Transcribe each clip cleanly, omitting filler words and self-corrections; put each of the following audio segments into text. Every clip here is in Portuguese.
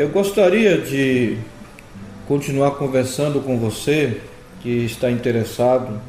Eu gostaria de continuar conversando com você que está interessado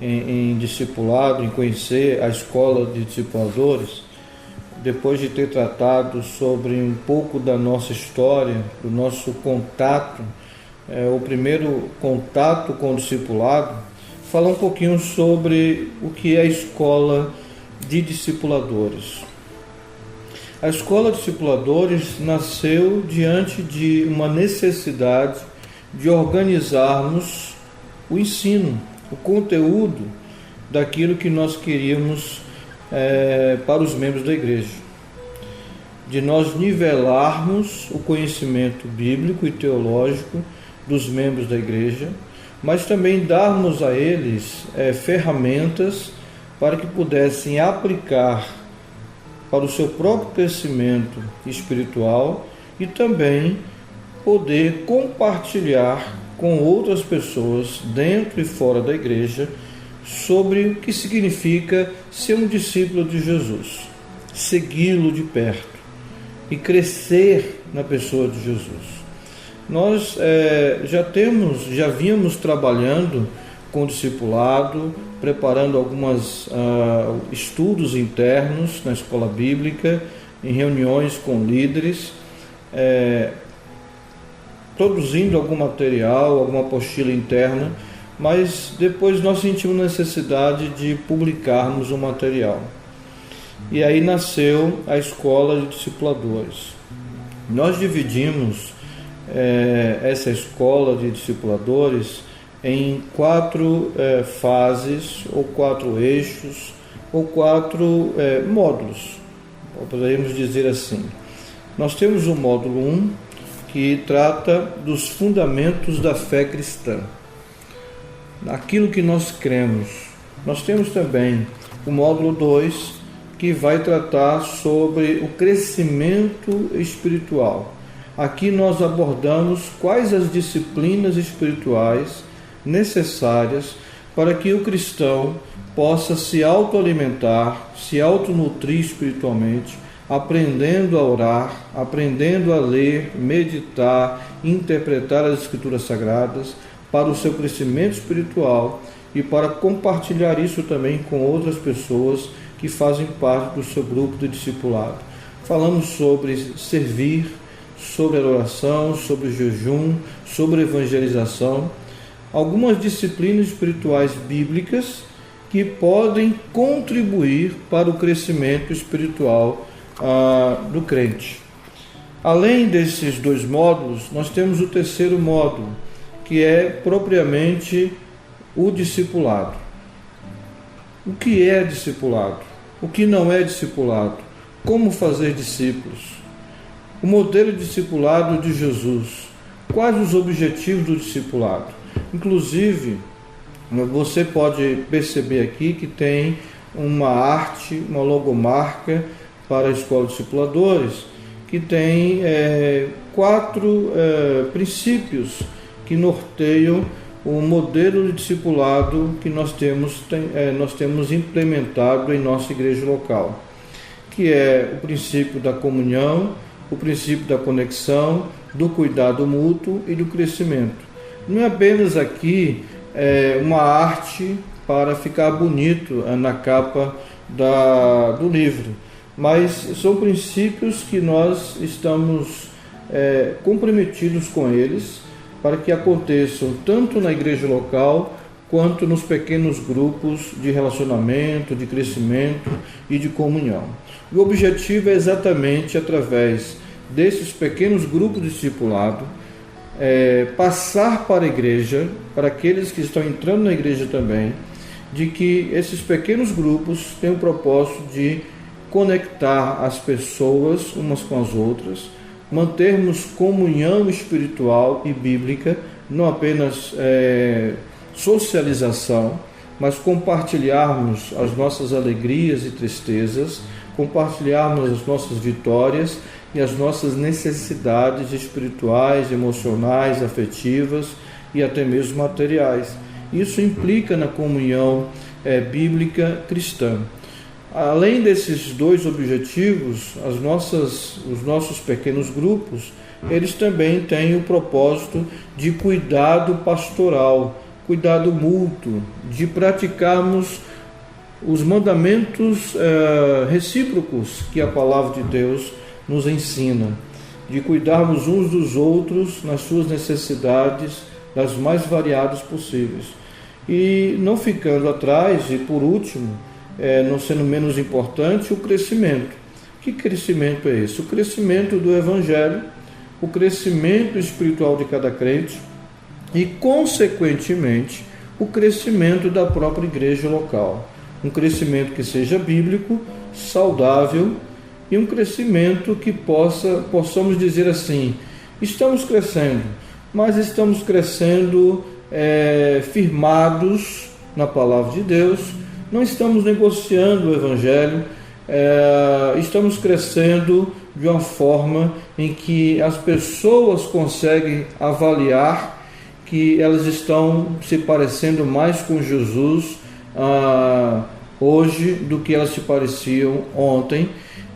em discipulado, em conhecer a escola de discipuladores, depois de ter tratado sobre um pouco da nossa história, do nosso contato, o primeiro contato com o discipulado, falar um pouquinho sobre o que é a escola de discipuladores. A escola de discipuladores nasceu diante de uma necessidade de organizarmos o ensino, o conteúdo daquilo que nós queríamos para os membros da igreja, de nós nivelarmos o conhecimento bíblico e teológico dos membros da igreja, mas também darmos a eles ferramentas para que pudessem aplicar para o seu próprio crescimento espiritual e também poder compartilhar com outras pessoas dentro e fora da igreja sobre o que significa ser um discípulo de Jesus, segui-lo de perto e crescer na pessoa de Jesus. Nós já vínhamos trabalhando com o discipulado, preparando alguns estudos internos na escola bíblica, em reuniões com líderes, produzindo algum material, alguma apostila interna, mas depois nós sentimos necessidade de publicarmos o material. E aí nasceu a escola de discipuladores. Nós dividimos essa escola de discipuladores em 4 fases, ou 4 eixos, ou 4 módulos, poderíamos dizer assim. Nós temos o módulo 1, que trata dos fundamentos da fé cristã, aquilo que nós cremos. Nós temos também o módulo 2, que vai tratar sobre o crescimento espiritual. Aqui nós abordamos quais as disciplinas espirituais necessárias para que o cristão possa se autoalimentar, se autonutrir espiritualmente, aprendendo a orar, aprendendo a ler, meditar, interpretar as Escrituras Sagradas para o seu crescimento espiritual e para compartilhar isso também com outras pessoas que fazem parte do seu grupo de discipulado. Falamos sobre servir, sobre adoração, sobre jejum, sobre evangelização, algumas disciplinas espirituais bíblicas que podem contribuir para o crescimento espiritual do crente. Além desses 2 módulos, nós temos o 3º módulo, que é propriamente o discipulado. O que é discipulado? O que não é discipulado? Como fazer discípulos? O modelo de discipulado de Jesus. Quais os objetivos do discipulado? Inclusive, você pode perceber aqui que tem uma arte, uma logomarca para a escola de discipuladores, que tem 4 princípios que norteiam o modelo de discipulado que nós temos implementado em nossa igreja local, que é o princípio da comunhão, o princípio da conexão, do cuidado mútuo e do crescimento. Não é apenas aqui uma arte para ficar bonito na capa do livro, mas são princípios que nós estamos comprometidos com eles para que aconteçam tanto na igreja local quanto nos pequenos grupos de relacionamento, de crescimento e de comunhão. O objetivo é exatamente através desses pequenos grupos de discipulado passar para a igreja, para aqueles que estão entrando na igreja também, de que esses pequenos grupos têm o propósito de conectar as pessoas umas com as outras, mantermos comunhão espiritual e bíblica, não apenas socialização, mas compartilharmos as nossas alegrias e tristezas, compartilharmos as nossas vitórias e as nossas necessidades espirituais, emocionais, afetivas e até mesmo materiais. Isso implica na comunhão bíblica cristã. Além desses 2 objetivos, os nossos pequenos grupos eles também têm o propósito de cuidado pastoral, cuidado mútuo, de praticarmos os mandamentos recíprocos que a palavra de Deus nos ensina, de cuidarmos uns dos outros nas suas necessidades, das mais variadas possíveis. E não ficando atrás, e por último, não sendo menos importante, o crescimento. Que crescimento é esse? O crescimento do Evangelho, o crescimento espiritual de cada crente e, consequentemente, o crescimento da própria igreja local. Um crescimento que seja bíblico, saudável e um crescimento que possamos dizer assim: estamos crescendo, mas estamos crescendo firmados na palavra de Deus, não estamos negociando o Evangelho, estamos crescendo de uma forma em que as pessoas conseguem avaliar que elas estão se parecendo mais com Jesus hoje do que elas se pareciam ontem,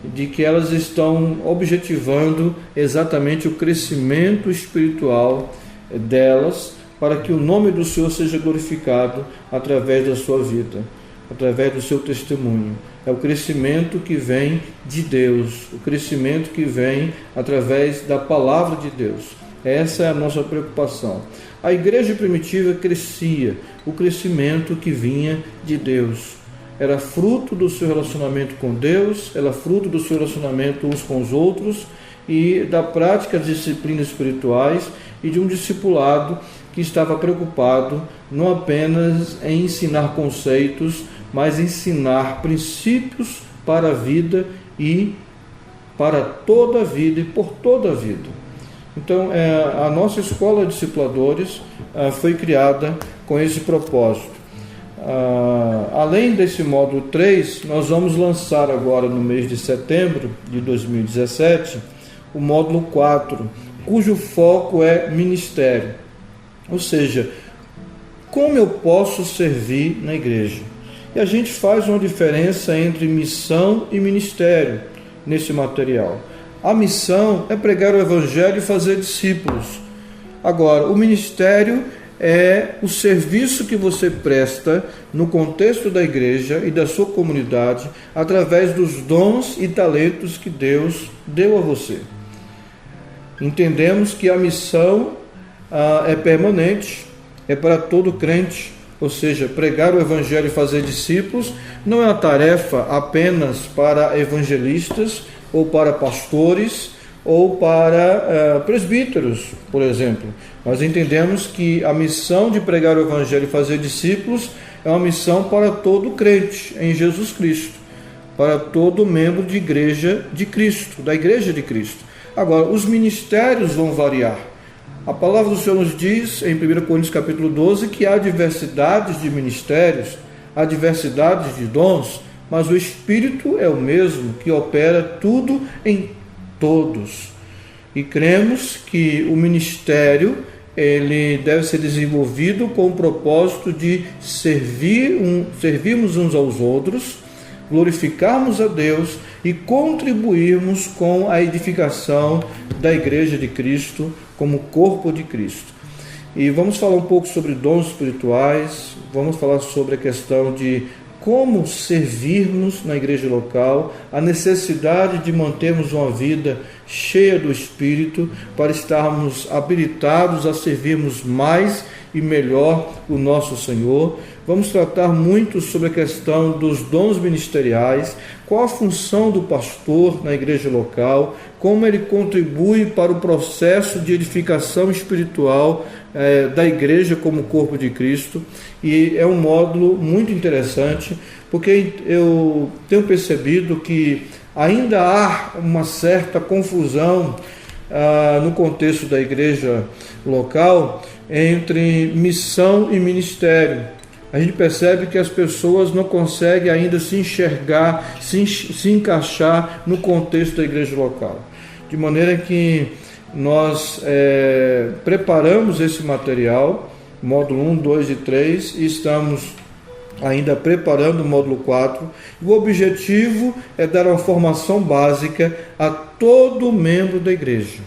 de que elas estão objetivando exatamente o crescimento espiritual delas, para que o nome do Senhor seja glorificado através da sua vida, através do seu testemunho. É o crescimento que vem de Deus, o crescimento que vem através da palavra de Deus. Essa é a nossa preocupação. A igreja primitiva crescia, o crescimento que vinha de Deus. Era fruto do seu relacionamento com Deus, era fruto do seu relacionamento uns com os outros e da prática das disciplinas espirituais e de um discipulado que estava preocupado não apenas em ensinar conceitos, mas ensinar princípios para a vida e para toda a vida e por toda a vida. Então, a nossa escola de discipuladores foi criada com esse propósito. Além desse módulo 3, nós vamos lançar agora no mês de setembro de 2017 o módulo 4, cujo foco é ministério. Ou seja, como eu posso servir na igreja? E a gente faz uma diferença entre missão e ministério nesse material. A missão é pregar o Evangelho e fazer discípulos. Agora, o ministério é o serviço que você presta no contexto da igreja e da sua comunidade através dos dons e talentos que Deus deu a você. Entendemos que a missão é permanente, é para todo crente, ou seja, pregar o Evangelho e fazer discípulos não é uma tarefa apenas para evangelistas ou para pastores ou para presbíteros, por exemplo. Nós entendemos que a missão de pregar o Evangelho e fazer discípulos é uma missão para todo crente em Jesus Cristo, para todo membro de igreja de Cristo, da igreja de Cristo. Agora, os ministérios vão variar. A palavra do Senhor nos diz, em 1 Coríntios capítulo 12, que há diversidades de ministérios, há diversidades de dons, mas o Espírito é o mesmo que opera tudo em todos. E cremos que o ministério ele deve ser desenvolvido com o propósito de servirmos uns aos outros, glorificarmos a Deus e contribuirmos com a edificação da Igreja de Cristo como corpo de Cristo. E vamos falar um pouco sobre dons espirituais, vamos falar sobre a questão de como servirmos na igreja local, a necessidade de mantermos uma vida cheia do Espírito para estarmos habilitados a servirmos mais e melhor o nosso Senhor. Vamos tratar muito sobre a questão dos dons ministeriais, qual a função do pastor na igreja local, como ele contribui para o processo de edificação espiritual da igreja como corpo de Cristo. E é um módulo muito interessante, porque eu tenho percebido que ainda há uma certa confusão no contexto da igreja local entre missão e ministério. A gente percebe que as pessoas não conseguem ainda se enxergar, se encaixar no contexto da igreja local. De maneira que nós preparamos esse material, módulo 1, 2 e 3, e estamos ainda preparando o módulo 4. O objetivo é dar uma formação básica a todo membro da igreja.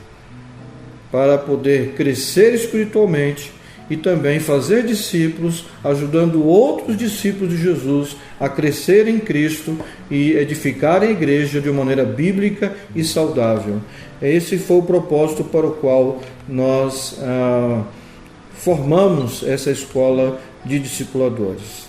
para poder crescer espiritualmente e também fazer discípulos, ajudando outros discípulos de Jesus a crescer em Cristo e edificar a igreja de uma maneira bíblica e saudável. Esse foi o propósito para o qual nós formamos essa escola de discipuladores.